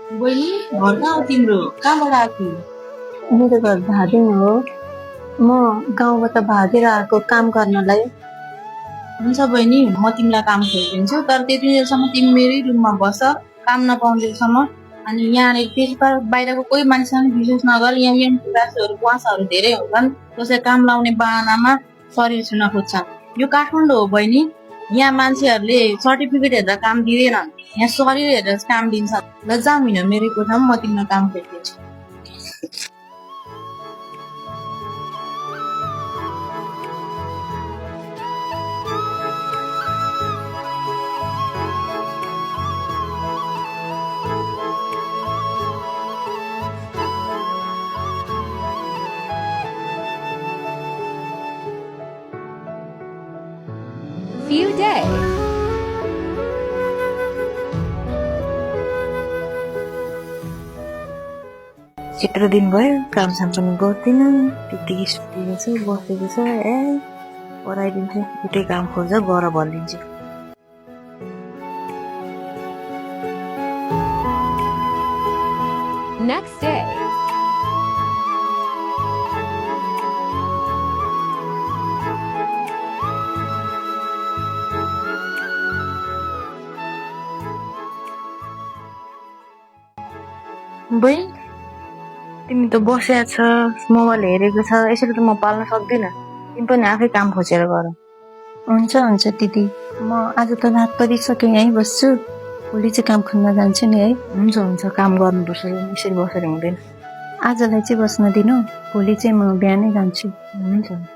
बहिनी घर कहाँ हो तिम्रो? कहाँबाट आएको? मेरो घर भादुङ हो। म गाउँबाट भागेर आएको काम गर्नलाई। हुन्छ बहिनी, म तिमीलाई काम खोजिदिन्छु, तर त्यति बेलासम्म तिमी मेरै रुममा बस, काम नपाउँदैसम्म। अनि यहाँनिर त्यसबाट बाहिरको कोही मान्छेसँग विश्वास नगर। यहाँ कुराहरू कुवासाहरू धेरै हुन्छन्, कसै काम लाउने बाहनामा शरीर छुन खोज्छन्। यो काठमाडौँ हो बहिनी, यहाँ मान्छेहरूले सर्टिफिकेट हेरेर काम दिँदैनन्, यहाँ शरीर हेरेर काम दिन्छन्। ल जाऊ हिँड मेरै कोठामा, म तिमीलाई काम खोजिदिन्छु। Few days. चित्र दिन भयो काम साम पनि गर्दिनँ, त्यतिकै सुतेको छ बसेको छ। पढाइदिन्छु, एउटै काम खोज्छ गर भनिदिन्छु। Next day. बहिनी तिमी त बसेको छ, मोबाइल हेरेको छ, यसरी त म पाल्न सक्दिनँ। तिमी पनि आफै काम खोजेर गर। हुन्छ हुन्छ दिदी, म आज त रात परिसक्यो यहीँ बस्छु, भोलि चाहिँ काम खोज्न जान्छु नि है। हुन्छ हुन्छ, काम गर्नुपर्छ, यसरी बसेर हुँदैन। आजलाई चाहिँ बस्न दिनु, भोलि चाहिँ म बिहानै जान्छु। हुन्छ।